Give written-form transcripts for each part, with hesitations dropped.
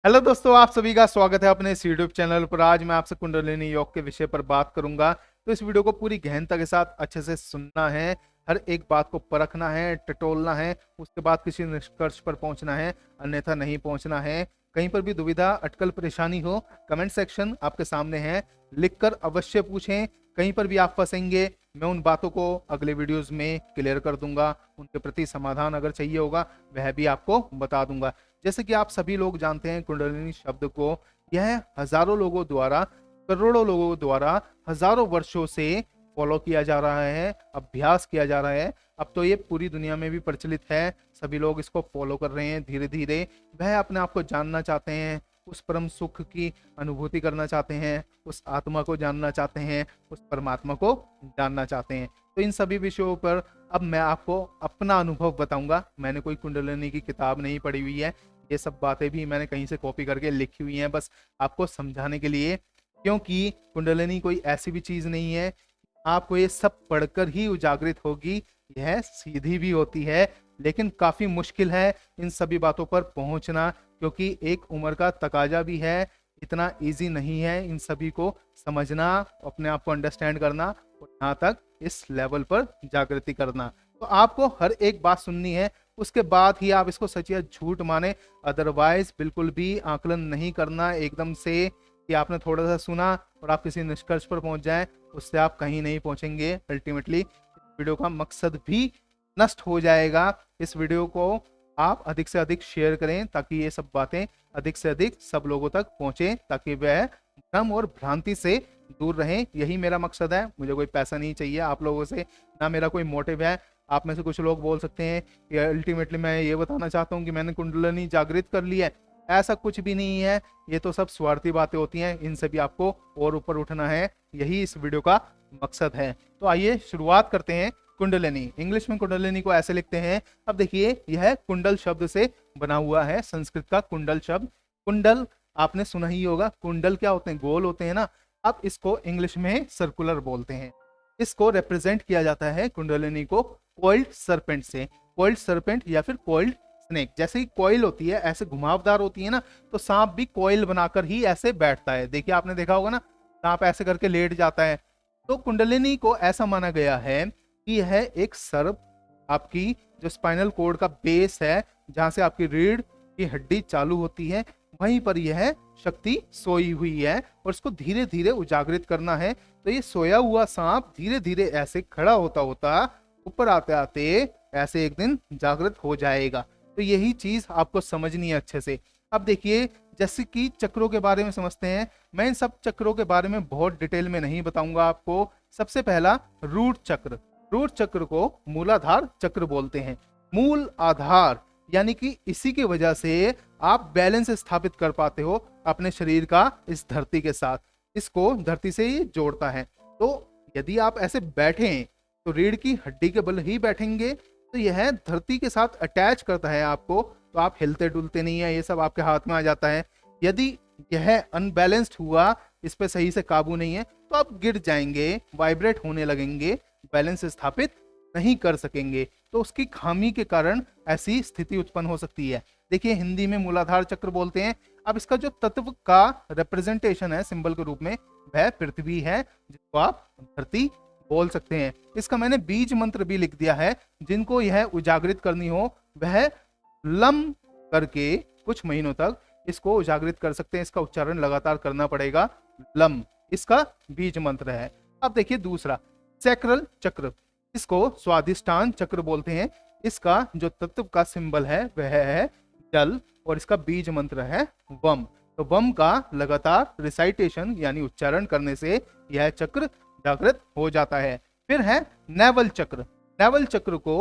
Hello दोस्तों, आप सभी का स्वागत है अपने इस यूट्यूब चैनल पर। आज मैं आपसे कुंडलिनी योग के विषय पर बात करूंगा। तो इस वीडियो को पूरी गहनता के साथ अच्छे से सुनना है, हर एक बात को परखना है, टटोलना है, उसके बाद किसी निष्कर्ष पर पहुंचना है, अन्यथा नहीं पहुंचना है। कहीं पर भी दुविधा, अटकल, परेशानी हो, कमेंट सेक्शन आपके सामने है, लिखकर अवश्य पूछें। कहीं पर भी आप फंसेंगे, मैं उन बातों को अगले वीडियोस में क्लियर कर दूंगा। उनके प्रति समाधान अगर चाहिए होगा वह भी आपको बता दूंगा। जैसे कि आप सभी लोग जानते हैं कुंडलिनी शब्द को, यह हजारों लोगों द्वारा, करोड़ों लोगों द्वारा हजारों वर्षों से फॉलो किया जा रहा है, अभ्यास किया जा रहा है। अब तो ये पूरी दुनिया में भी प्रचलित है, सभी लोग इसको फॉलो कर रहे हैं धीरे धीरे। वह अपने आप को जानना चाहते हैं, उस परम सुख की अनुभूति करना चाहते हैं, उस आत्मा को जानना चाहते हैं, उस परमात्मा को जानना चाहते हैं। तो इन सभी विषयों पर अब मैं आपको अपना अनुभव बताऊंगा। मैंने कोई कुंडलिनी की किताब नहीं पढ़ी हुई है, ये सब बातें भी मैंने कहीं से कॉपी करके लिखी हुई हैं, बस आपको समझाने के लिए। क्योंकि कुंडलिनी कोई ऐसी भी चीज नहीं है आपको ये सब पढ़कर ही उजागरित होगी। यह सीधी भी होती है, लेकिन काफी मुश्किल है इन सभी बातों पर पहुंचना, क्योंकि एक उम्र का तकाजा भी है। इतना इजी नहीं है इन सभी को समझना, अपने आप को अंडरस्टैंड करना और यहाँ तक इस लेवल पर जागृति करना। तो आपको हर एक बात सुननी है, उसके बाद ही आप इसको सच या झूठ माने। अदरवाइज बिल्कुल भी आकलन नहीं करना एकदम से कि आपने थोड़ा सा सुना और आप किसी निष्कर्ष पर पहुंच जाएं, उससे आप कहीं नहीं पहुंचेंगे। अल्टीमेटली वीडियो का मकसद भी नष्ट हो जाएगा। इस वीडियो को आप अधिक से अधिक शेयर करें ताकि ये सब बातें अधिक से अधिक सब लोगों तक पहुंचे, ताकि वह भ्रम और भ्रांति से दूर रहें। यही मेरा मकसद है। मुझे कोई पैसा नहीं चाहिए आप लोगों से, ना मेरा कोई मोटिव है। आप में से कुछ लोग बोल सकते हैं कि अल्टीमेटली मैं ये बताना चाहता हूँ कि मैंने कुंडलिनी जागृत कर ली है। ऐसा कुछ भी नहीं है, ये तो सब स्वार्थी बातें होती हैं। इनसे भी आपको और ऊपर उठना है, यही इस वीडियो का मकसद है। तो आइए शुरुआत करते हैं। कुंडलिनी, इंग्लिश में कुंडलिनी को ऐसे लिखते हैं। अब देखिए, यह कुंडल शब्द से बना हुआ है, संस्कृत का कुंडल शब्द। कुंडल आपने सुना ही होगा, कुंडल क्या होते हैं, गोल होते हैं ना। अब इसको इंग्लिश में सर्कुलर बोलते हैं। इसको रिप्रेजेंट किया जाता है कुंडलिनी को कॉइल्ड सरपेंट से। कॉइल्ड सरपेंट या फिर कॉइल्ड स्नेक, जैसे ही कॉइल होती है ऐसे घुमावदार होती है ना, तो सांप भी कॉइल बनाकर ही ऐसे बैठता है। देखिए, आपने देखा होगा ना, सांप ऐसे करके लेट जाता है। तो कुंडलिनी को ऐसा माना गया है कि यह एक सर्प, आपकी जो स्पाइनल कोड का बेस है, जहां से आपकी रीढ़ की हड्डी चालू होती है, वहीं पर यह शक्ति सोई हुई है और इसको धीरे धीरे उजागरित करना है। तो ये सोया हुआ सांप धीरे धीरे ऐसे खड़ा होता होता ऊपर आते आते ऐसे एक दिन जागृत हो जाएगा। तो यही चीज आपको समझनी है अच्छे से। अब देखिए, जैसे कि चक्रों के बारे में समझते हैं। मैं इन सब चक्रों के बारे में बहुत डिटेल में नहीं बताऊंगा आपको। सबसे पहला रूट चक्र। रूट चक्र को मूलाधार चक्र बोलते हैं। मूल आधार, यानी कि इसी की वजह से आप बैलेंस स्थापित कर पाते हो अपने शरीर का इस धरती के साथ। इसको धरती से ही जोड़ता है। तो यदि आप ऐसे बैठे तो रीढ़ की हड्डी के बल ही बैठेंगे, तो यह धरती के साथ अटैच करता है आपको। तो आप हिलते डुलते नहीं है, ये सब आपके हाथ में आ जाता है। यदि यह अनबैलेंस्ड हुआ, इस पे सही से काबू नहीं है, तो आप गिर जाएंगे, वाइब्रेट होने लगेंगे, बैलेंस स्थापित नहीं कर सकेंगे। तो उसकी खामी के कारण ऐसी स्थिति उत्पन्न हो सकती है। देखिए, हिंदी में मूलाधार चक्र बोलते हैं। अब इसका जो तत्व का रिप्रेजेंटेशन है सिंबल के रूप में, वह पृथ्वी है, जिसको आप धरती बोल सकते हैं। इसका मैंने बीज मंत्र भी लिख दिया है। जिनको यह उजागरित करनी हो वह लम करके कुछ महीनों तक इसको उजागरित कर सकते हैं। इसका उच्चारण लगातार करना पड़ेगा, लम, इसका बीज मंत्र है। अब देखिए दूसरा, सैक्रल चक्र। इसको स्वादिष्टान चक्र बोलते हैं। इसका जो तत्व का सिंबल है वह है जल और इसका बीज मंत्र है वम। तो वम का लगातार रिसाइटेशन यानी उच्चारण करने से यह चक्र जागृत हो जाता है। फिर है नेवल चक्र। नेवल चक्र को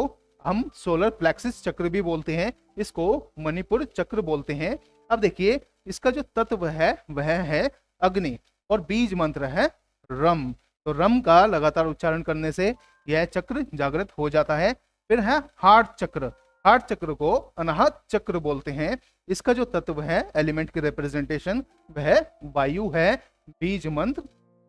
हम सोलर प्लेक्सिस चक्र भी बोलते हैं, इसको मणिपुर चक्र बोलते हैं। अब देखिए, इसका जो तत्व है वह है अग्नि और बीज मंत्र है रम। तो रम का लगातार उच्चारण करने से यह चक्र जागृत हो जाता है। फिर है हार्ट चक्र। हार्ट चक्र को अनाहत चक्र बोलते हैं। इसका जो तत्व है, एलिमेंट की रिप्रेजेंटेशन, वह वायु है, बीज मंत्र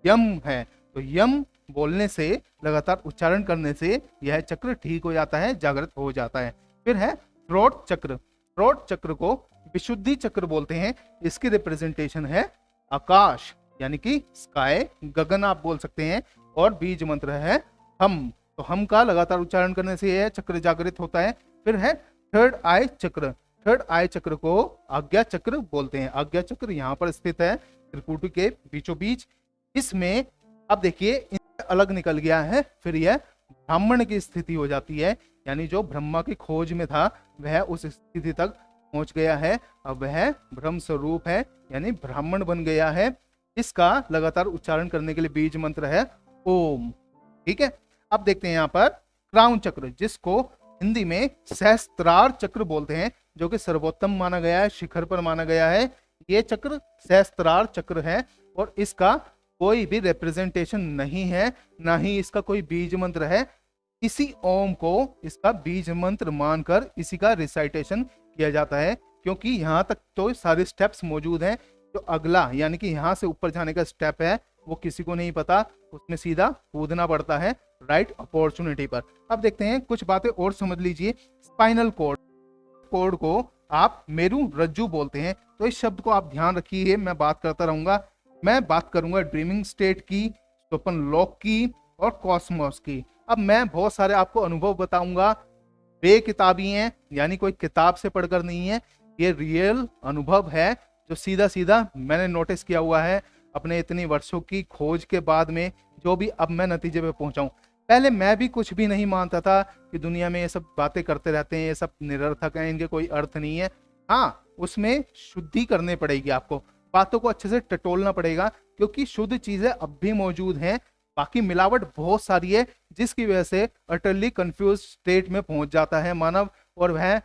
यम है। तो यम बोलने से, लगातार उच्चारण करने से यह चक्र ठीक हो जाता है, जागृत हो जाता है। फिर है थ्रोट चक्र। थ्रोट चक्र को विशुद्धि चक्र बोलते हैं, इसकी रिप्रेजेंटेशन है आकाश, यानी कि स्काई, गगन आप बोल सकते हैं। और बीज मंत्र है हम, तो हम का लगातार उच्चारण करने से यह चक्र जागृत होता है। फिर है थर्ड आई चक्र, थर्ड आई चक्र को आज्ञा चक्र बोलते हैं। आज्ञा चक्र यहाँ पर स्थित है त्रिकुटी के बीचों बीच। इसमें अब देखिए अलग निकल गया है, फिर यह ब्राह्मण की स्थिति हो जाती है, यानी जो ब्रह्मा की खोज में था वह उस स्थिति तक पहुंच गया है, अब वह ब्रह्म स्वरूप है, यानी ब्राह्मण बन गया है। इसका लगातार उच्चारण करने के लिए बीज मंत्र है ओम। ठीक है, अब देखते हैं यहाँ पर क्राउन चक्र, जिसको हिंदी में सहस्त्रार चक्र बोलते हैं, जो कि सर्वोत्तम माना गया है, शिखर पर माना गया है। ये चक्र सहस्त्रार चक्र है और इसका कोई भी रिप्रेजेंटेशन नहीं है, ना ही इसका कोई बीज मंत्र है। इसी ओम को इसका बीज मंत्र मानकर इसी का रिसाइटेशन किया जाता है, क्योंकि यहाँ तक तो सारे स्टेप्स मौजूद हैं। जो अगला यानी कि यहाँ से ऊपर जाने का स्टेप है वो किसी को नहीं पता, उसमें सीधा कूदना पड़ता है राइट अपॉर्चुनिटी पर। अब देखते हैं कुछ बातें और समझ लीजिए। स्पाइनल कोड, कोड को आप मेरु रज्जु बोलते हैं, तो इस शब्द को आप ध्यान रखिए, मैं बात करता रहूंगा। मैं बात करूंगा ड्रीमिंग स्टेट की, स्वप्न लोक की और कॉस्मोस की। अब मैं बहुत सारे आपको अनुभव बताऊंगा, बेकिताबी हैं, यानी कोई किताब से पढ़कर नहीं है, ये रियल अनुभव है जो सीधा सीधा मैंने नोटिस किया हुआ है अपने इतनी वर्षों की खोज के बाद में, जो भी अब मैं नतीजे पे पहुंचा हूं। पहले मैं भी कुछ भी नहीं मानता था कि दुनिया में ये सब बातें करते रहते हैं, ये सब निरर्थक हैं, इनके कोई अर्थ नहीं है। हाँ, उसमें शुद्धि करनी पड़ेगी, आपको बातों को अच्छे से टटोलना पड़ेगा, क्योंकि शुद्ध चीजें अब भी मौजूद हैं, बाकी मिलावट बहुत सारी है, जिसकी वजह से अटरली कंफ्यूज स्टेट में पहुंच जाता है मानव, और वह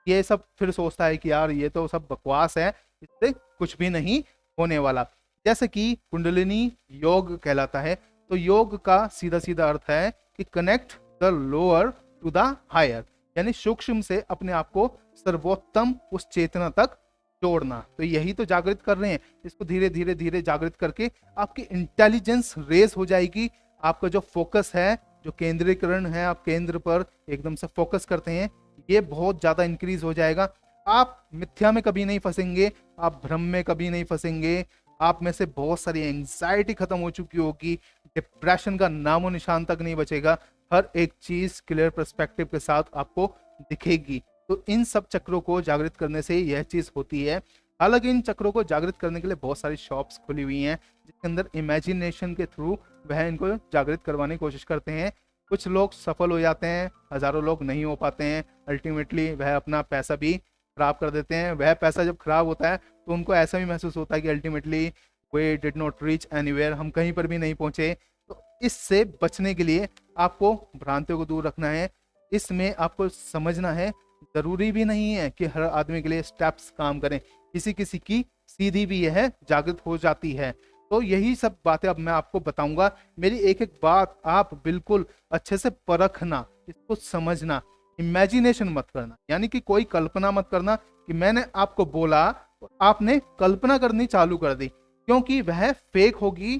ये सब फिर सोचता है कि यार ये तो सब बकवास है, इससे कुछ भी नहीं होने वाला। जैसे कि कुंडलिनी योग कहलाता है, तो योग का सीधा सीधा अर्थ है कि connect the lower to the higher, यानी सूक्ष्म से अपने आप को सर्वोत्तम उस चेतना तक जोड़ना। तो यही तो जागृत कर रहे हैं, इसको धीरे धीरे धीरे जागृत करके आपकी इंटेलिजेंस रेस हो जाएगी। आपका जो फोकस है, जो केंद्रीकरण है, आप केंद्र पर एकदम से फोकस करते हैं, ये बहुत ज्यादा इंक्रीज हो जाएगा। आप मिथ्या में कभी नहीं फंसेंगे, आप भ्रम में कभी नहीं फंसेंगे। आप में से बहुत सारी एंजाइटी खत्म हो चुकी होगी, डिप्रेशन का नामो निशान तक नहीं बचेगा, हर एक चीज क्लियर पर्सपेक्टिव के साथ आपको दिखेगी। तो इन सब चक्रों को जागृत करने से यह चीज होती है। हालांकि इन चक्रों को जागृत करने के लिए बहुत सारी शॉप्स खुली हुई हैं, जिसके अंदर इमेजिनेशन के थ्रू वह इनको जागृत करवाने की कोशिश करते हैं। कुछ लोग सफल हो जाते हैं, हजारों लोग नहीं हो पाते हैं, अल्टीमेटली वह अपना पैसा भी खराब कर देते हैं। वह पैसा जब खराब होता है तो उनको ऐसा भी महसूस होता है कि ultimately we did not reach anywhere, हम कहीं पर भी नहीं पहुंचे। तो इससे बचने के लिए आपको भ्रांतियों को दूर रखना है, इसमें आपको समझना है जरूरी भी नहीं है कि हर आदमी के लिए स्टेप्स काम करें, किसी किसी की सीधी भी यह जागृत हो जाती है। तो यही सब बातें अब मैं आपको बताऊंगा। मेरी एक एक बात आप बिल्कुल अच्छे से परखना, इसको समझना, इमेजिनेशन मत करना, यानी कि कोई कल्पना मत करना कि मैंने आपको बोला और आपने कल्पना करनी चालू कर दी, क्योंकि वह फेक होगी,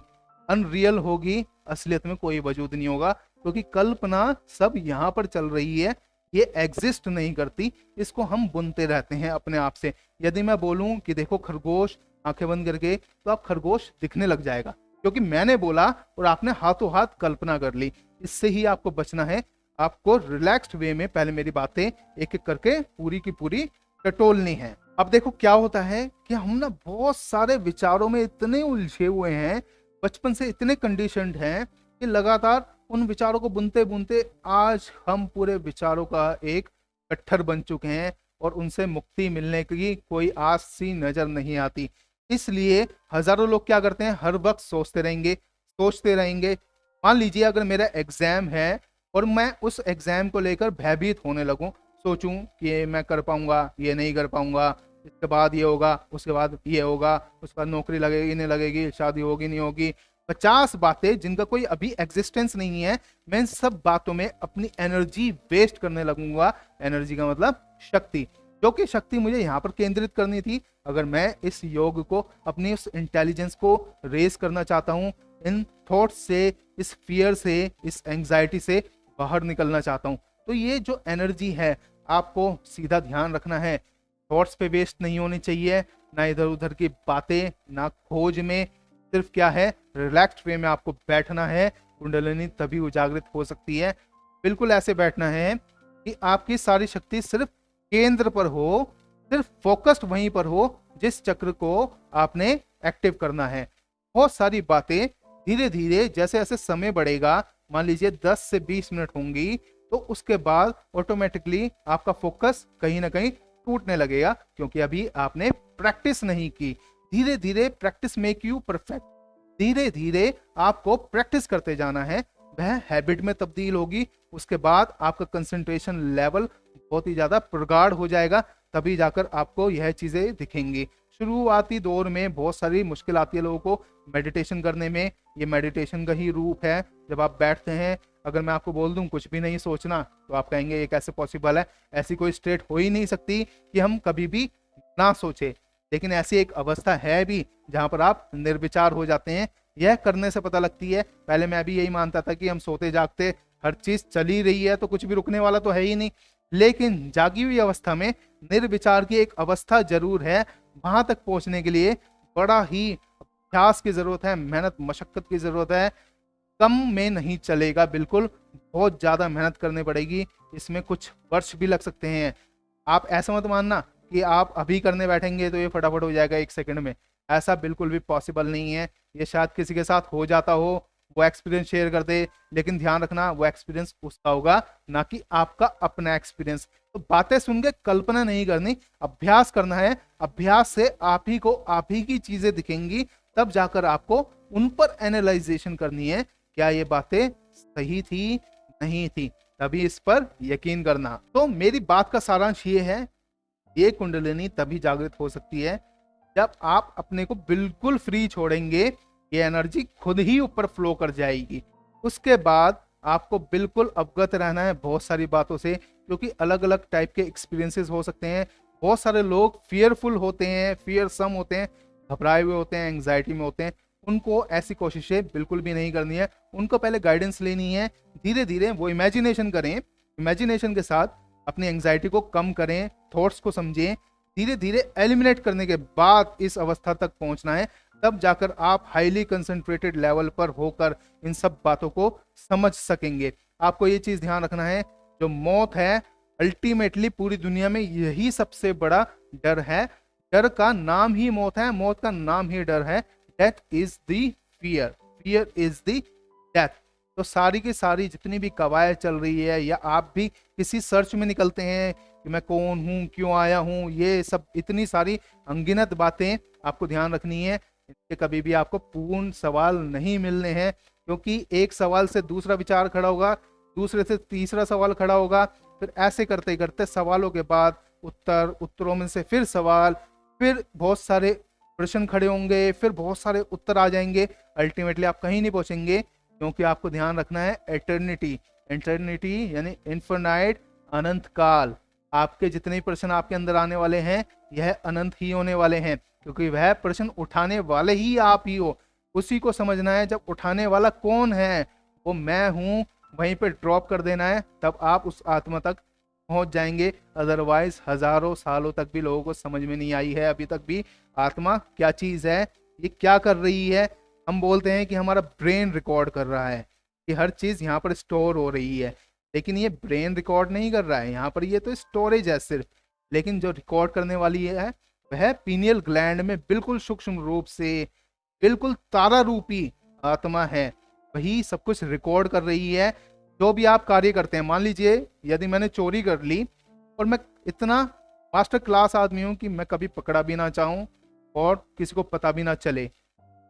अनरियल होगी, असलियत में कोई वजूद नहीं होगा, क्योंकि कल्पना सब यहाँ पर चल रही है, ये एग्जिस्ट नहीं करती, इसको हम बुनते रहते हैं अपने आप से। यदि मैं बोलूं कि देखो खरगोश, आंखें बंद करके, तो आप खरगोश दिखने लग जाएगा, क्योंकि मैंने बोला और आपने हाथों हाथ कल्पना कर ली। इससे ही आपको बचना है। आपको रिलैक्स्ड वे में पहले मेरी बातें एक एक करके पूरी की पूरी टटोलनी है। अब देखो क्या होता है कि हम ना बहुत सारे विचारों में इतने उलझे हुए हैं, बचपन से इतने कंडीशनड हैं कि लगातार उन विचारों को बुनते बुनते आज हम पूरे विचारों का एक गट्ठर बन चुके हैं और उनसे मुक्ति मिलने की कोई आस सी नजर नहीं आती। इसलिए हजारों लोग क्या करते हैं, हर वक्त सोचते रहेंगे। मान लीजिए अगर मेरा एग्जाम है और मैं उस एग्जाम को लेकर भयभीत होने लगूं, सोचूं कि ये मैं कर पाऊंगा, ये नहीं कर पाऊंगा, इसके बाद ये होगा, उसके बाद ये होगा, उसके बाद नौकरी लगेगी नहीं लगेगी, शादी होगी नहीं होगी, 50 बातें जिनका कोई अभी एग्जिस्टेंस नहीं है, मैं इन सब बातों में अपनी एनर्जी वेस्ट करने लगूंगा। एनर्जी का मतलब शक्ति, जो कि शक्ति मुझे यहाँ पर केंद्रित करनी थी। अगर मैं इस योग को, अपनी उस इंटेलिजेंस को रेस करना चाहता हूँ, इन थॉट्स से, इस फियर से, इस एंजाइटी से बाहर निकलना चाहता हूँ, तो ये जो एनर्जी है आपको सीधा ध्यान रखना है। थॉट्स पे वेस्ट नहीं होनी चाहिए, ना इधर उधर की बातें, ना खोज में। सिर्फ क्या है, रिलैक्स्ड वे में आपको बैठना है, कुंडलिनी तभी उजागरित हो सकती है। बिल्कुल ऐसे बैठना है कि आपकी सारी शक्ति सिर्फ केंद्र पर हो, सिर्फ फोकस्ड वहीं पर हो जिस चक्र को आपने एक्टिव करना है। बहुत सारी बातें धीरे धीरे जैसे जैसे समय बढ़ेगा, मान लीजिए 10 से 20 मिनट होंगी, तो उसके बाद ऑटोमेटिकली आपका फोकस कहीं ना कहीं टूटने लगेगा, क्योंकि अभी आपने प्रैक्टिस नहीं की। धीरे धीरे प्रैक्टिस मेक यू परफेक्ट। धीरे धीरे आपको प्रैक्टिस करते जाना है, वह हैबिट में तब्दील होगी। उसके बाद आपका कंसंट्रेशन लेवल बहुत ही ज्यादा प्रगाढ़ हो जाएगा, तभी जाकर आपको यह चीजें दिखेंगी। शुरुआती दौर में बहुत सारी मुश्किल आती है लोगों को मेडिटेशन करने में। ये मेडिटेशन का ही रूप है। जब आप बैठते हैं, अगर मैं आपको बोल दूं कुछ भी नहीं सोचना, तो आप कहेंगे ये कैसे पॉसिबल है, ऐसी कोई स्टेट हो ही नहीं सकती कि हम कभी भी ना सोचे। लेकिन ऐसी एक अवस्था है भी जहां पर आप निर्विचार हो जाते हैं। यह करने से पता लगती है। पहले मैं भी यही मानता था कि हम सोते जागते हर चीज चली रही है तो कुछ भी रुकने वाला तो है ही नहीं, लेकिन जागी हुई अवस्था में निर्विचार की एक अवस्था जरूर है। वहां तक पहुंचने के लिए बड़ा ही अभ्यास की जरूरत है, मेहनत मशक्कत की जरूरत है। कम में नहीं चलेगा, बिल्कुल बहुत ज्यादा मेहनत करनी पड़ेगी। इसमें कुछ वर्ष भी लग सकते हैं। आप ऐसा मत मानना कि आप अभी करने बैठेंगे तो ये फटाफट हो जाएगा 1 सेकंड में। ऐसा बिल्कुल भी पॉसिबल नहीं है। ये शायद किसी के साथ हो जाता हो, वो एक्सपीरियंस शेयर कर दे, लेकिन ध्यान रखना वो एक्सपीरियंस उसका होगा, ना कि आपका अपना एक्सपीरियंस। तो बातें सुन के कल्पना नहीं करनी, अभ्यास करना है। अभ्यास से आप ही को आप ही की चीजें दिखेंगी, तब जाकर आपको उन पर एनालाइजेशन करनी है, क्या ये बातें सही थी, नहीं थी, तभी इस पर यकीन करना। तो मेरी बात का सारांश ये है, ये कुंडलिनी तभी जागृत हो सकती है जब आप अपने को बिल्कुल फ्री छोड़ेंगे। ये एनर्जी खुद ही ऊपर फ्लो कर जाएगी। उसके बाद आपको बिल्कुल अवगत रहना है बहुत सारी बातों से, क्योंकि अलग अलग टाइप के एक्सपीरियंसेस हो सकते हैं। बहुत सारे लोग फियरफुल होते हैं, फियरसम होते हैं, घबराए हुए होते हैं, एंग्जाइटी में होते हैं। उनको ऐसी कोशिशें बिल्कुल भी नहीं करनी है। उनको पहले गाइडेंस लेनी है। धीरे धीरे वो इमेजिनेशन करें, इमेजिनेशन के साथ अपनी एंग्जाइटी को कम करें, थॉट्स को समझें। धीरे धीरे एलिमिनेट करने के बाद इस अवस्था तक पहुंचना है, तब जाकर आप हाईली कंसंट्रेटेड लेवल पर होकर इन सब बातों को समझ सकेंगे। आपको ये चीज ध्यान रखना है, जो मौत है अल्टीमेटली पूरी दुनिया में यही सबसे बड़ा डर है। डर का नाम ही मौत है, मौत का नाम ही डर है। Death is the fear, fear is the death. तो सारी की सारी जितनी भी कवायद चल रही है, या आप भी किसी सर्च में निकलते हैं कि मैं कौन हूं, क्यों आया हूं, ये सब इतनी सारी अनगिनत बातें आपको ध्यान रखनी है। इसके कभी भी आपको पूर्ण सवाल नहीं मिलने हैं, क्योंकि एक सवाल से दूसरा विचार खड़ा होगा, दूसरे से तीसरा सवाल खड़ा होगा, फिर ऐसे करते करते सवालों के बाद उत्तर, उत्तरों में से फिर सवाल, फिर बहुत सारे प्रश्न खड़े होंगे, फिर बहुत सारे उत्तर आ जाएंगे। अल्टीमेटली आप कहीं नहीं पहुंचेंगे, क्योंकि आपको ध्यान रखना है एटर्निटी। एटर्निटी यानी इन्फिनाइट, अनंत काल। आपके जितने प्रश्न आपके अंदर आने वाले हैं, यह अनंत ही होने वाले हैं, क्योंकि वह प्रश्न उठाने वाले ही आप ही हो। उसी को समझना है। जब उठाने वाला कौन है, वो मैं हूं, वहीं पे ड्रॉप कर देना है, तब आप उस आत्मा तक पहुंच जाएंगे। अदरवाइज हजारों सालों तक भी लोगों को समझ में नहीं आई है अभी तक भी आत्मा क्या चीज है, ये क्या कर रही है। हम बोलते हैं कि हमारा ब्रेन रिकॉर्ड कर रहा है, कि हर चीज यहाँ पर स्टोर हो रही है, लेकिन ये ब्रेन रिकॉर्ड नहीं कर रहा है यहाँ पर, ये तो स्टोरेज है सिर्फ। लेकिन जो रिकॉर्ड करने वाली है वह पीनियल ग्लैंड में बिल्कुल सूक्ष्म रूप से, बिल्कुल तारा रूपी आत्मा है, वही सब कुछ रिकॉर्ड कर रही है। जो भी आप कार्य करते हैं, मान लीजिए यदि मैंने चोरी कर ली और मैं इतना मास्टर क्लास आदमी हूं कि मैं कभी पकड़ा भी ना चाहूं और किसी को पता भी ना चले,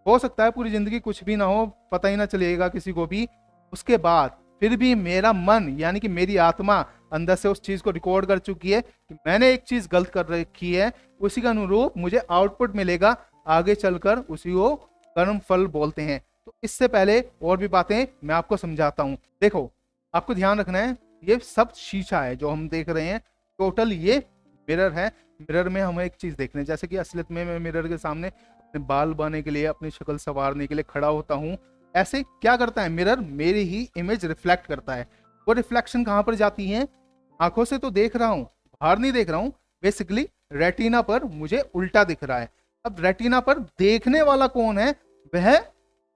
हो सकता है पूरी जिंदगी कुछ भी ना हो, पता ही ना चलेगा किसी को भी। उसके बाद फिर भी मेरा मन यानी कि मेरी आत्मा अंदर से उस चीज को रिकॉर्ड कर चुकी है कि मैंने एक चीज गलत कर रखी है, उसी का अनुरूप मुझे आउटपुट मिलेगा आगे चलकर, उसी को कर्म फल बोलते हैं। तो इससे पहले और भी बातें मैं आपको समझाता हूँ। देखो, आपको ध्यान रखना है, ये सब शीशा है जो हम देख रहे हैं, टोटल ये मिरर है। मिरर में हम एक चीज देख रहे हैं, जैसे कि असलियत में मैं मिरर के सामने अपने बाल बनाने के लिए, अपनी शक्ल संवारने के लिए खड़ा होता हूँ। ऐसे क्या करता है मिरर, मेरी ही इमेज रिफ्लेक्ट करता है। वो रिफ्लेक्शन कहाँ पर जाती है, आंखों से तो देख रहा हूँ, बाहर नहीं देख रहा हूँ, बेसिकली रेटिना पर मुझे उल्टा दिख रहा है। अब रेटिना पर देखने वाला कौन है? वह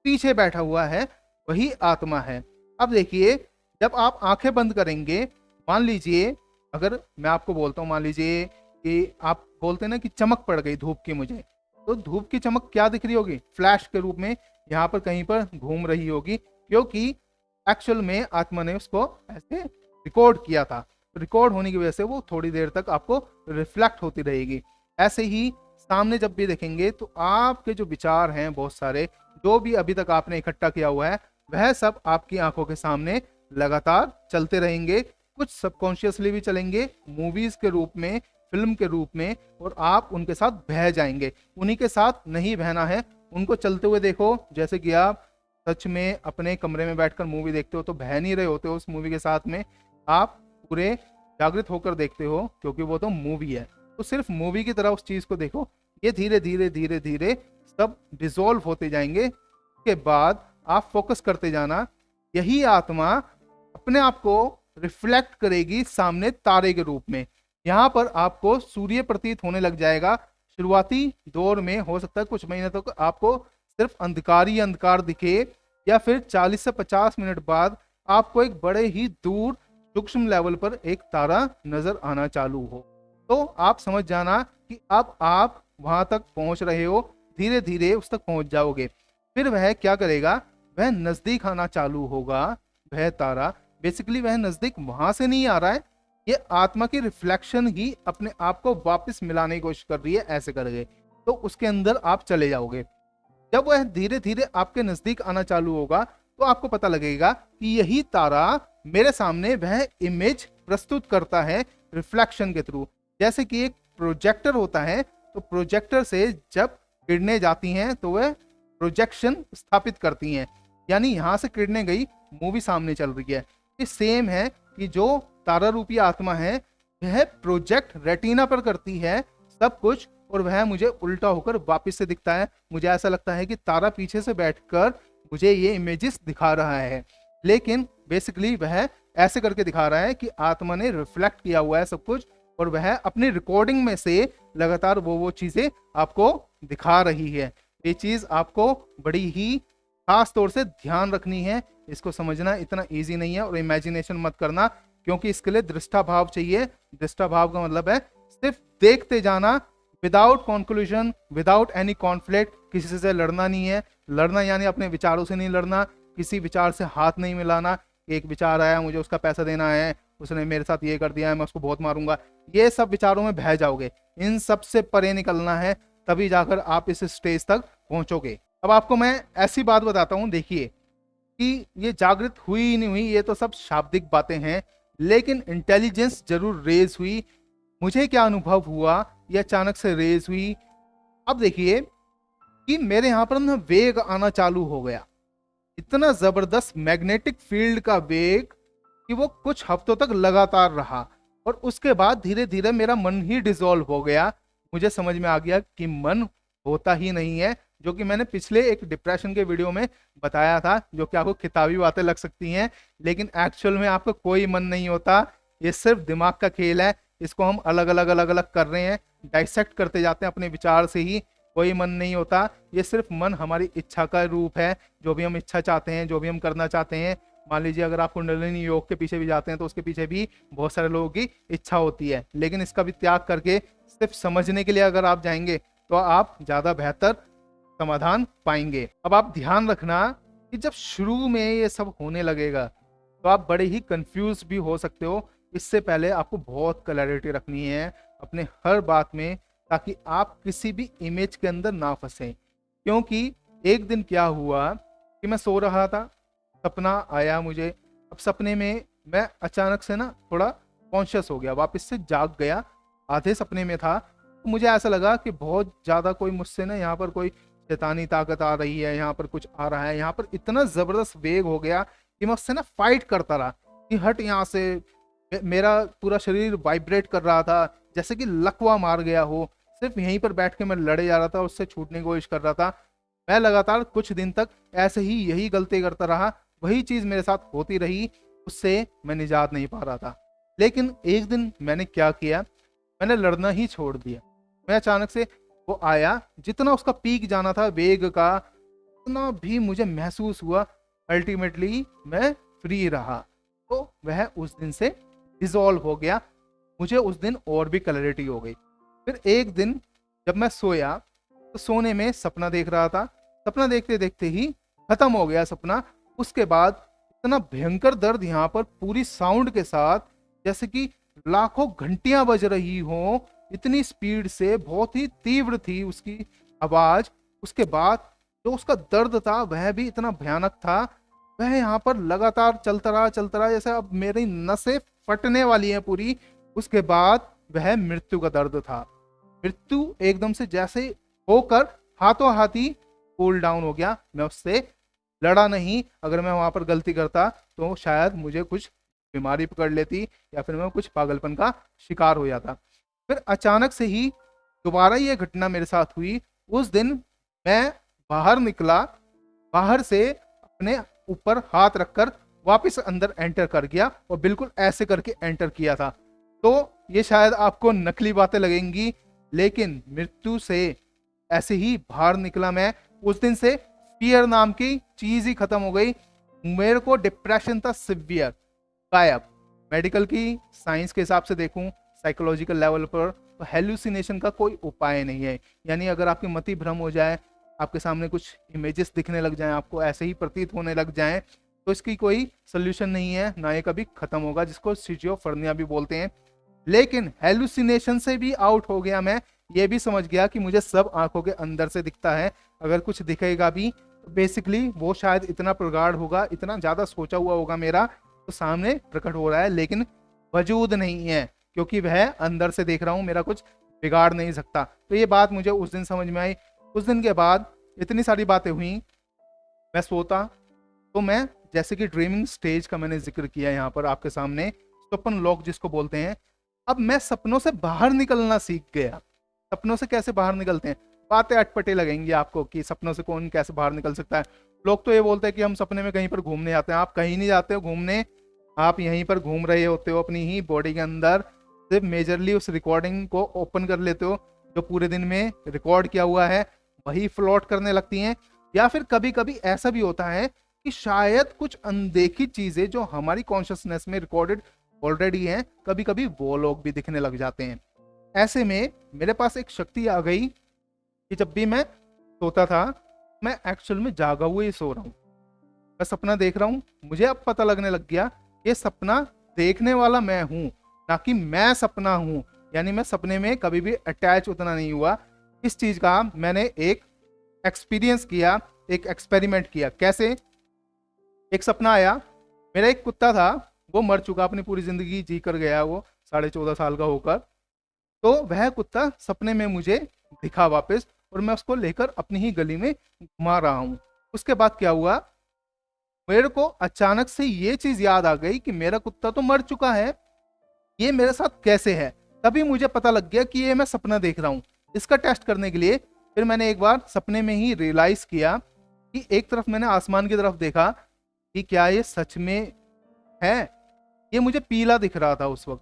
पीछे बैठा हुआ है, वही आत्मा है। अब देखिए, जब आप आंखें बंद करेंगे, मान लीजिए अगर मैं आपको बोलता हूँ, मान लीजिए कि आप बोलते हैं ना कि चमक पड़ गई धूप की मुझे, तो धूप की चमक क्या दिख रही होगी? फ्लैश के रूप में यहाँ पर कहीं पर घूम रही होगी, क्योंकि एक्चुअल में आत्मा ने उसको ऐसे रिकॉर्ड किया था। रिकॉर्ड होने की वजह से वो थोड़ी देर तक आपको रिफ्लेक्ट होती रहेगी। ऐसे ही सामने जब भी देखेंगे तो आपके जो विचार हैं बहुत सारे, जो भी अभी तक आपने इकट्ठा किया हुआ है, वह सब आपकी आंखों के सामने लगातार चलते रहेंगे। कुछ सबकॉन्शियसली भी चलेंगे, मूवीज के रूप में, फिल्म के रूप में, और आप उनके साथ बह जाएंगे। उन्हीं के साथ नहीं बहना है, उनको चलते हुए देखो। जैसे कि आप सच में अपने कमरे में बैठकर मूवी देखते हो तो बह नहीं रहे होते हो उस मूवी के साथ में, आप पूरे जागृत होकर देखते हो, क्योंकि वो तो मूवी है। तो सिर्फ मूवी की तरह उस चीज को देखो। ये धीरे धीरे धीरे धीरे सब डिसॉल्व होते जाएंगे। उसके बाद आप फोकस करते जाना। यही आत्मा अपने आप को रिफ्लेक्ट करेगी सामने तारे के रूप में। यहाँ पर आपको सूर्य प्रतीत होने लग जाएगा। शुरुआती दौर में हो सकता है कुछ महीने तक आपको सिर्फ अंधकार ही अंधकार दिखे, या फिर 40 से 50 मिनट बाद आपको एक बड़े ही दूर सूक्ष्म लेवल पर एक तारा नजर आना चालू हो। तो आप समझ जाना कि अब आप वहां तक पहुंच रहे हो, धीरे धीरे उस तक पहुंच जाओगे। फिर वह क्या करेगा? वह नजदीक आना चालू होगा। वह तारा बेसिकली वह नजदीक वहां से नहीं आ रहा है, ये आत्मा की रिफ्लेक्शन ही अपने आप को वापस मिलाने की कोशिश कर रही है ऐसे करके। तो उसके अंदर आप चले जाओगे। जब वह धीरे धीरे आपके नजदीक आना चालू होगा तो आपको पता लगेगा कि यही तारा मेरे सामने वह इमेज प्रस्तुत करता है रिफ्लेक्शन के थ्रू। जैसे कि एक प्रोजेक्टर होता है, तो प्रोजेक्टर से जब किरणें जाती हैं तो वह प्रोजेक्शन स्थापित करती हैं, यानी यहां से किरणें गई, मूवी सामने चल रही है। ये सेम है कि जो तारा रूपी आत्मा है वह प्रोजेक्ट रेटिना पर करती है सब कुछ, और वह मुझे उल्टा होकर वापस से दिखता है। मुझे ऐसा लगता है कि तारा पीछे से बैठकर मुझे ये इमेजेस दिखा रहा है, लेकिन बेसिकली वह ऐसे करके दिखा रहा है कि आत्मा ने रिफ्लेक्ट किया हुआ है सब कुछ, और वह अपनी रिकॉर्डिंग में से लगातार वो चीजें आपको दिखा रही है। ये चीज आपको बड़ी ही खास तौर से ध्यान रखनी है। इसको समझना इतना इजी नहीं है, और इमेजिनेशन मत करना, क्योंकि इसके लिए दृष्टा भाव चाहिए। दृष्टा भाव का मतलब है सिर्फ देखते जाना, without conclusion, without any conflict. किसी से लड़ना नहीं है। लड़ना यानी अपने विचारों से नहीं लड़ना, किसी विचार से हाथ नहीं मिलाना। एक विचार आया, मुझे उसका पैसा देना है, उसने मेरे साथ ये कर दिया है, मैं उसको बहुत मारूंगा, ये सब विचारों में बह जाओगे। इन सब से परे निकलना है, तभी जाकर आप इस स्टेज तक पहुंचोगे। अब आपको मैं ऐसी बात बताता हूं, देखिए कि ये जागृत हुई नहीं हुई ये तो सब शाब्दिक बातें हैं, लेकिन इंटेलिजेंस जरूर रेज हुई। मुझे क्या अनुभव हुआ, ये अचानक से रेज हुई। अब देखिए कि मेरे यहाँ पर ना वेग आना चालू हो गया, इतना जबरदस्त मैग्नेटिक फील्ड का वेग कि वो कुछ हफ्तों तक लगातार रहा, और उसके बाद धीरे धीरे मेरा मन ही डिसॉल्व हो गया। मुझे समझ में आ गया कि मन होता ही नहीं है, जो कि मैंने पिछले एक डिप्रेशन के वीडियो में बताया था, जो कि आपको किताबी बातें लग सकती हैं, लेकिन एक्चुअल में आपका कोई मन नहीं होता। ये सिर्फ दिमाग का खेल है। इसको हम अलग अलग कर रहे हैं, डाइसेक्ट करते जाते हैं अपने विचार से ही। कोई मन नहीं होता, ये सिर्फ मन हमारी इच्छा का रूप है। जो भी हम इच्छा चाहते हैं, जो भी हम करना चाहते हैं, मान लीजिए अगर आप कुंडलिनी योग के पीछे भी जाते हैं तो उसके पीछे भी बहुत सारे लोगों की इच्छा होती है, लेकिन इसका भी त्याग करके सिर्फ समझने के लिए अगर आप जाएंगे तो आप ज्यादा बेहतर समाधान पाएंगे। अब आप ध्यान रखना कि जब शुरू में ये सब होने लगेगा तो आप बड़े ही कंफ्यूज भी हो सकते हो। इससे पहले आपको बहुत क्लैरिटी रखनी है अपने हर बात में, ताकि आप किसी भी इमेज के अंदर ना फंसे। क्योंकि एक दिन क्या हुआ कि मैं सो रहा था, सपना आया मुझे। अब सपने में मैं अचानक से ना थोड़ा कॉन्शियस हो गया, वापस से जाग गया, आधे सपने में था। तो मुझे ऐसा लगा कि बहुत ज़्यादा कोई मुझसे ना यहाँ पर कोई शैतानी ताकत आ रही है, यहाँ पर कुछ आ रहा है। यहाँ पर इतना ज़बरदस्त वेग हो गया कि मैं उससे ना फाइट करता रहा कि हट यहाँ से। मेरा पूरा शरीर वाइब्रेट कर रहा था, जैसे कि लकवा मार गया हो। सिर्फ यहीं पर बैठ के मैं लड़े जा रहा था, उससे छूटने की कोशिश कर रहा था। मैं लगातार कुछ दिन तक ऐसे ही यही गलती करता रहा, वही चीज़ मेरे साथ होती रही, उससे मैं निजात नहीं पा रहा था। लेकिन एक दिन मैंने क्या किया, मैंने लड़ना ही छोड़ दिया। मैं अचानक से वो आया, जितना उसका पीक जाना था वेग का उतना भी मुझे महसूस हुआ। अल्टीमेटली मैं फ्री रहा। तो वह उस दिन से डिसॉल्व हो गया। मुझे उस दिन और भी क्लैरिटी हो गई। फिर एक दिन जब मैं सोया तो सोने में सपना देख रहा था। सपना देखते देखते ही खत्म हो गया सपना। उसके बाद इतना भयंकर दर्द यहाँ पर पूरी साउंड के साथ, जैसे कि लाखों घंटियां बज रही हो, इतनी स्पीड से, बहुत ही तीव्र थी उसकी आवाज। उसके बाद जो उसका दर्द था वह भी इतना भयानक था। वह यहाँ पर लगातार चलता रहा, जैसे अब मेरी नसें फटने वाली हैं पूरी। उसके बाद वह मृत्यु का दर्द था। मृत्यु एकदम से जैसे होकर हाथों हाथी कूल डाउन हो गया। मैं उससे लड़ा नहीं। अगर मैं वहां पर गलती करता तो शायद मुझे कुछ बीमारी पकड़ लेती या फिर मैं कुछ पागलपन का शिकार हो जाता। फिर अचानक से ही दोबारा ये घटना मेरे साथ हुई। उस दिन मैं बाहर निकला, बाहर से अपने ऊपर हाथ रखकर वापस अंदर एंटर कर गया और बिल्कुल ऐसे करके एंटर किया था। तो ये शायद आपको नकली बातें लगेंगी, लेकिन मृत्यु से ऐसे ही बाहर निकला मैं। उस दिन से फियर नाम की चीज ही खत्म हो गई। मेरे को डिप्रेशन था सिवियर, गायब। मेडिकल की साइंस के हिसाब से देखूं, साइकोलॉजिकल लेवल पर, तो हेलुसिनेशन का कोई उपाय नहीं है। यानी अगर आपकी मति भ्रम हो जाए, आपके सामने कुछ इमेजेस दिखने लग जाएं, आपको ऐसे ही प्रतीत होने लग जाएं, तो इसकी कोई सोल्यूशन नहीं है, ना ये कभी खत्म होगा, जिसको सिजियोफ्रेनिया भी बोलते हैं। लेकिन हेलुसिनेशन से भी आउट हो गया मैं। ये भी समझ गया कि मुझे सब आंखों के अंदर से दिखता है। अगर कुछ दिखेगा भी तो बेसिकली वो शायद इतना प्रगाढ़ होगा, इतना ज्यादा सोचा हुआ होगा मेरा, तो सामने प्रकट हो रहा है, लेकिन वजूद नहीं है, क्योंकि वह अंदर से देख रहा हूं, मेरा कुछ बिगाड़ नहीं सकता। तो ये बात मुझे उस दिन समझ में आई। उस दिन के बाद इतनी सारी बातें हुई। मैं सोता तो मैं, जैसे कि ड्रीमिंग स्टेज का मैंने जिक्र किया यहाँ पर आपके सामने, स्वप्न लोक जिसको बोलते हैं, अब मैं सपनों से बाहर निकलना सीख गया। सपनों से कैसे बाहर निकलते हैं, बातें अटपटे लगेंगी आपको कि सपनों से कौन कैसे बाहर निकल सकता है। लोग तो ये बोलते हैं कि हम सपने में कहीं पर घूमने जाते हैं। आप कहीं नहीं जाते हो घूमने, आप यहीं पर घूम रहे होते हो अपनी ही बॉडी के अंदर। सिर्फ मेजरली उस रिकॉर्डिंग को ओपन कर लेते हो, जो पूरे दिन में रिकॉर्ड किया हुआ है वही फ्लोट करने लगती हैं। या फिर कभी कभी ऐसा भी होता है कि शायद कुछ अनदेखी चीजें जो हमारी कॉन्शियसनेस में रिकॉर्डेड ऑलरेडी हैं, कभी कभी वो लोग भी दिखने लग जाते हैं। ऐसे में मेरे पास एक शक्ति आ गई कि जब भी मैं सोता था, मैं एक्चुअल में जागा हुआ ही सो रहा हूँ, मैं सपना देख रहा हूँ। मुझे अब पता लगने लग गया ये सपना देखने वाला मैं हूँ, ना कि मैं सपना हूँ। यानी मैं सपने में कभी भी अटैच उतना नहीं हुआ। इस चीज का मैंने एक एक्सपीरियंस किया, एक एक्सपेरिमेंट किया। कैसे? एक सपना आया, मेरा एक कुत्ता था, वो मर चुका, अपनी पूरी जिंदगी जी कर गया, वो 14.5 साल का होकर। तो वह कुत्ता सपने में मुझे दिखा वापस, और मैं उसको लेकर अपनी ही गली में घुमा रहा हूँ। उसके बाद क्या हुआ, मेरे को अचानक से ये चीज याद आ गई कि मेरा कुत्ता तो मर चुका है, ये मेरे साथ कैसे है। तभी मुझे पता लग गया कि ये मैं सपना देख रहा हूँ। इसका टेस्ट करने के लिए फिर मैंने एक बार सपने में ही रियलाइज किया कि एक तरफ मैंने आसमान की तरफ देखा कि क्या ये सच में है। ये मुझे पीला दिख रहा था उस वक्त।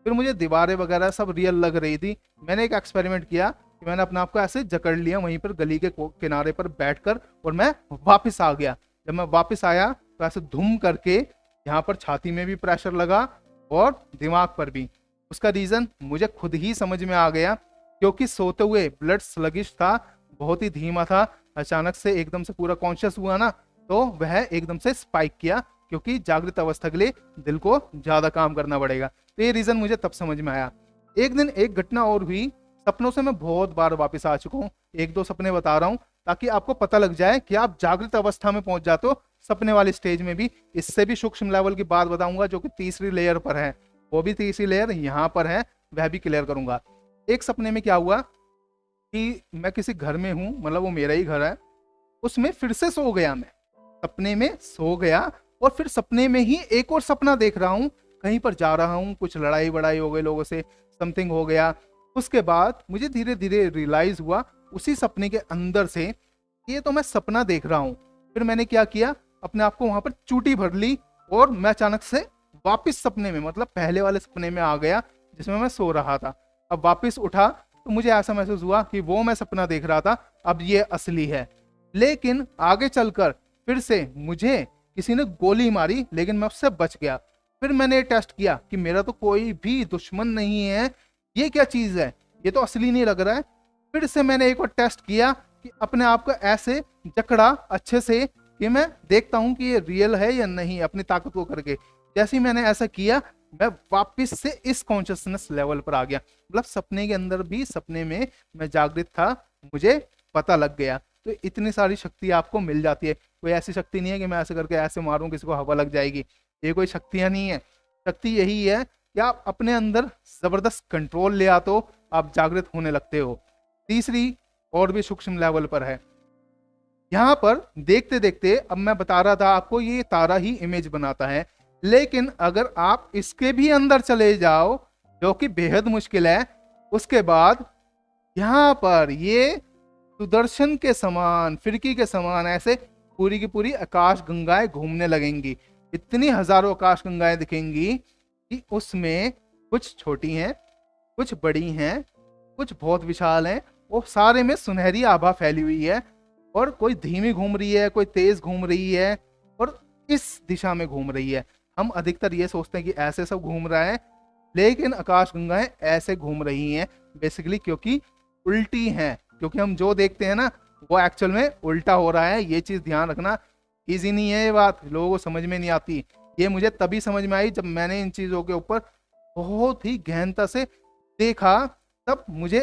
फिर मुझे दीवारें वगैरह सब रियल लग रही थी। मैंने एक एक्सपेरिमेंट किया कि मैंने अपने आप को ऐसे जकड़ लिया वहीं पर गली के किनारे पर बैठकर, और मैं वापस आ गया। जब मैं वापस आया तो ऐसे धूम करके यहाँ पर छाती में भी प्रेशर लगा और दिमाग पर भी। उसका रीजन मुझे खुद ही समझ में आ गया, क्योंकि सोते हुए ब्लड स्लगिश था, बहुत ही धीमा था। अचानक से एकदम से पूरा कॉन्शियस हुआ ना, तो वह एकदम से स्पाइक किया, क्योंकि जागृत अवस्था के लिए दिल को ज्यादा काम करना पड़ेगा। तो ये रीजन मुझे तब समझ में आया। एक दिन एक घटना और हुई। सपनों से मैं बहुत बार वापस आ चुका हूँ, 1-2 सपने बता रहा हूँ ताकि आपको पता लग जाए कि आप जागृत अवस्था में पहुंच जाते हो सपने वाली स्टेज में भी। इससे भी सूक्ष्म लेवल की बात बताऊंगा, जो कि तीसरी लेयर पर है। वो भी तीसरी लेयर यहाँ पर है, वह भी क्लियर करूंगा। एक सपने में क्या हुआ कि मैं किसी घर में हूँ, मतलब वो मेरा ही घर है, उसमें फिर से सो गया। मैं सपने में सो गया और फिर सपने में ही एक और सपना देख रहा हूँ। कहीं पर जा रहा हूँ, कुछ लड़ाई वड़ाई हो गई लोगों से, समथिंग हो गया। उसके बाद मुझे धीरे धीरे रियलाइज हुआ उसी सपने के अंदर से, ये तो मैं सपना देख रहा हूँ। फिर मैंने क्या किया, अपने आप को वहां पर चूटी भर ली और मैं अचानक से वापस सपने में, मतलब पहले वाले सपने में आ गया जिसमें मैं सो रहा था। अब वापस उठा तो मुझे ऐसा महसूस हुआ कि वो मैं सपना देख रहा था, अब ये असली है। लेकिन आगे चलकर फिर से मुझे किसी ने गोली मारी, लेकिन मैं उससे बच गया। फिर मैंने टेस्ट किया कि मेरा तो कोई भी दुश्मन नहीं है, ये क्या चीज है, ये तो असली नहीं लग रहा है। फिर से मैंने एक और टेस्ट किया कि अपने आप को ऐसे जकड़ा अच्छे से कि मैं देखता हूं कि ये रियल है या नहीं, अपनी ताकत को करके। जैसे ही मैंने ऐसा किया, मैं वापस से इस कॉन्शियसनेस लेवल पर आ गया। मतलब सपने के अंदर भी, सपने में मैं जागृत था, मुझे पता लग गया। तो इतनी सारी शक्ति आपको मिल जाती है। कोई ऐसी शक्ति नहीं है कि मैं ऐसे करके ऐसे मारूं किसी को हवा लग जाएगी, ये कोई शक्तियां नहीं है। शक्ति यही है कि आप अपने अंदर जबरदस्त कंट्रोल ले आते हो, आप जागृत होने लगते हो। तीसरी और भी सूक्ष्म लेवल पर है। यहाँ पर देखते देखते, अब मैं बता रहा था आपको, ये तारा ही इमेज बनाता है, लेकिन अगर आप इसके भी अंदर चले जाओ, जो कि बेहद मुश्किल है, उसके बाद यहाँ पर ये सुदर्शन के समान, फिरकी के समान ऐसे पूरी की पूरी आकाश गंगाएं घूमने लगेंगी। इतनी हजारों आकाश गंगाएं दिखेंगी कि उसमें कुछ छोटी हैं, कुछ बड़ी हैं, कुछ बहुत विशाल हैं, और सारे में सुनहरी आभा फैली हुई है। और कोई धीमी घूम रही है, कोई तेज घूम रही है, और इस दिशा में घूम रही है। हम अधिकतर ये सोचते हैं कि ऐसे सब घूम रहा है, लेकिन आकाश गंगाएं ऐसे घूम रही हैं बेसिकली, क्योंकि उल्टी हैं। क्योंकि हम जो देखते हैं ना, वो एक्चुअल में उल्टा हो रहा है। ये चीज ध्यान रखना, इजी नहीं है ये बात, लोगों को समझ में नहीं आती। ये मुझे तभी समझ में आई जब मैंने इन चीजों के ऊपर बहुत ही गहनता से देखा, तब मुझे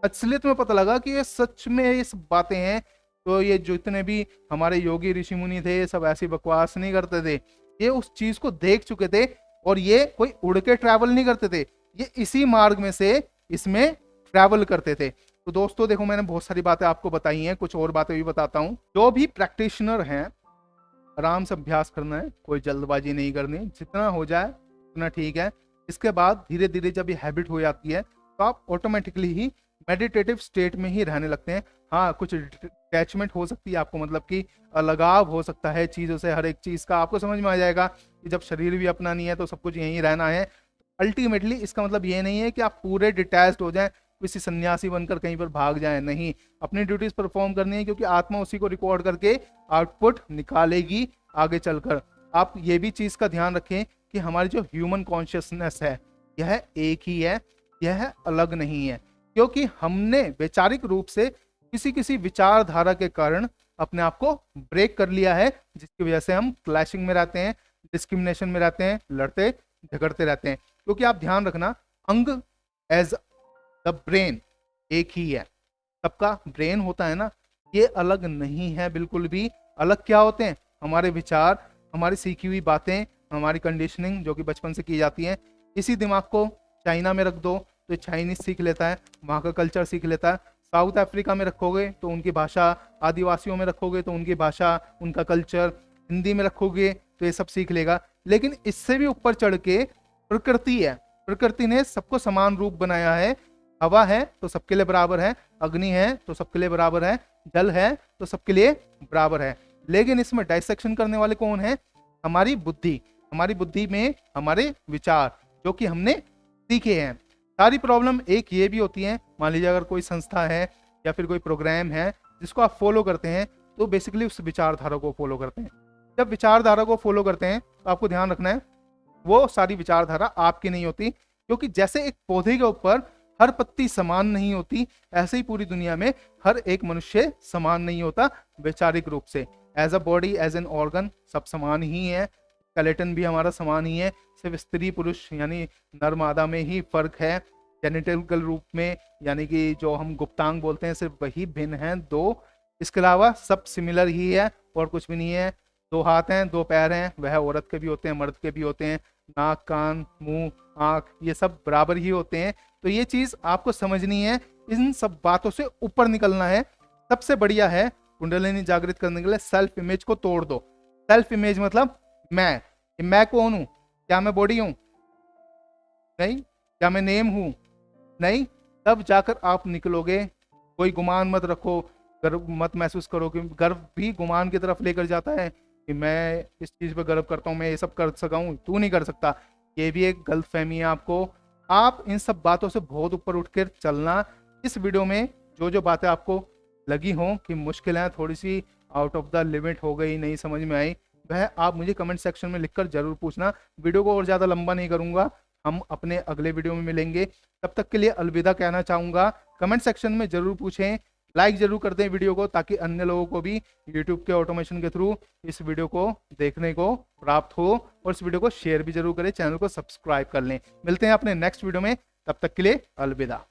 असलियत में पता लगा कि ये सच में ये सब बातें हैं। तो ये जितने भी हमारे योगी ऋषि मुनि थे, ये सब ऐसी बकवास नहीं करते थे, ये उस चीज को देख चुके थे। और ये कोई उड़ के ट्रैवल नहीं करते थे, ये इसी मार्ग में से इसमें ट्रैवल करते थे। तो दोस्तों देखो, मैंने बहुत सारी बातें आपको बताई हैं, कुछ और बातें भी बताता हूँ। जो भी प्रैक्टिशनर हैं, आराम से अभ्यास करना है, कोई जल्दबाजी नहीं करनी, जितना हो जाए उतना ठीक है। इसके बाद धीरे धीरे जब ये हैबिट हो जाती है, तो आप ऑटोमेटिकली ही मेडिटेटिव स्टेट में ही रहने लगते हैं। हाँ, कुछ अटैचमेंट हो सकती है आपको, मतलब कि लगाव हो सकता है चीज़ों से, हर एक चीज़ का आपको समझ में आ जाएगा कि जब शरीर भी अपना नहीं है तो सब कुछ यहीं रहना है। अल्टीमेटली इसका मतलब ये नहीं है कि आप पूरे डिटैच्ड हो जाएं, किसी सन्यासी बनकर कहीं पर भाग जाएं, नहीं। अपनी ड्यूटीज परफॉर्म करनी है, क्योंकि आत्मा उसी को रिकॉर्ड करके आउटपुट निकालेगी आगे चलकर। आप ये भी चीज़ का ध्यान रखें कि हमारी जो ह्यूमन कॉन्शियसनेस है, यह एक ही है, यह अलग नहीं है। क्योंकि हमने वैचारिक रूप से किसी किसी विचारधारा के कारण अपने आप को ब्रेक कर लिया है, जिसकी वजह से हम क्लैशिंग में रहते हैं, डिस्क्रिमिनेशन में रहते हैं, लड़ते झगड़ते रहते हैं। क्योंकि आप ध्यान रखना, अंग एज द ब्रेन एक ही है, सबका ब्रेन होता है ना, ये अलग नहीं है बिल्कुल भी। अलग क्या होते हैं? हमारे विचार, हमारी सीखी हुई बातें, हमारी कंडीशनिंग जो कि बचपन से की जाती है। इसी दिमाग को चाइना में रख दो तो चाइनीज सीख लेता है, वहाँ का कल्चर सीख लेता है। साउथ अफ्रीका में रखोगे तो उनकी भाषा, आदिवासियों में रखोगे तो उनकी भाषा, उनका कल्चर, हिंदी में रखोगे तो ये सब सीख लेगा। लेकिन इससे भी ऊपर चढ़ के प्रकृति है, प्रकृति ने सबको समान रूप बनाया है। हवा है तो सबके लिए बराबर है, अग्नि है तो सबके लिए बराबर है, जल है तो सबके लिए बराबर है। लेकिन इसमें डाइसेक्शन करने वाले कौन है? हमारी बुद्धि। हमारी बुद्धि में हमारे विचार जो कि हमने सीखे हैं। सारी प्रॉब्लम एक ये भी होती है, मान लीजिए अगर कोई संस्था है या फिर कोई प्रोग्राम है जिसको आप फॉलो करते हैं, तो बेसिकली उस विचारधारा को फॉलो करते हैं। जब विचारधारा को फॉलो करते हैं तो आपको ध्यान रखना है, वो सारी विचारधारा आपकी नहीं होती। क्योंकि जैसे एक पौधे के ऊपर हर पत्ती समान नहीं होती, ऐसे ही पूरी दुनिया में हर एक मनुष्य समान नहीं होता वैचारिक रूप से। As a body, as an organ, सब समान ही है। स्केलेटन भी हमारा समान ही है, सिर्फ स्त्री पुरुष यानी नर मादा में ही फर्क है। जेनेटिकल रूप में, यानी कि जो हम गुप्तांग बोलते हैं, सिर्फ वही भिन्न हैं दो। इसके अलावा सब सिमिलर ही है और कुछ भी नहीं है। 2 हाथ हैं, 2 पैर हैं, वह औरत के भी होते हैं, मर्द के भी होते हैं। नाक, कान, मुंह, आंख, ये सब बराबर ही होते हैं। तो ये चीज आपको समझनी है, इन सब बातों से ऊपर निकलना है। सबसे बढ़िया है कुंडलिनी जागृत करने के लिए, सेल्फ इमेज को तोड़ दो। सेल्फ इमेज मतलब मैं कौन हूं? क्या मैं बॉडी हूं? नहीं। क्या मैं नेम हूं? नहीं। तब जाकर आप निकलोगे। कोई गुमान मत रखो, गर्व मत महसूस करो, कि गर्व भी गुमान की तरफ लेकर जाता है कि मैं इस चीज पे गर्व करता हूं, मैं ये सब कर सका हूं, तू नहीं कर सकता। ये भी एक गलत फहमी है आपको। आप इन सब बातों से बहुत ऊपर उठकर चलना, इस वीडियो में जो जो बातें आपको लगी हों कि मुश्किल हैं, थोड़ी सी आउट ऑफ द लिमिट हो गई, नहीं समझ में आई, वह आप मुझे कमेंट सेक्शन में लिखकर जरूर पूछना। वीडियो को और ज़्यादा लंबा नहीं करूंगा, हम अपने अगले वीडियो में मिलेंगे। तब तक के लिए अलविदा कहना चाहूँगा। कमेंट सेक्शन में जरूर पूछें, लाइक जरूर कर दें वीडियो को, ताकि अन्य लोगों को भी यूट्यूब के ऑटोमेशन के थ्रू इस वीडियो को देखने को प्राप्त हो। और इस वीडियो को शेयर भी जरूर करें, चैनल को सब्सक्राइब कर लें। मिलते हैं अपने नेक्स्ट वीडियो में, तब तक के लिए अलविदा।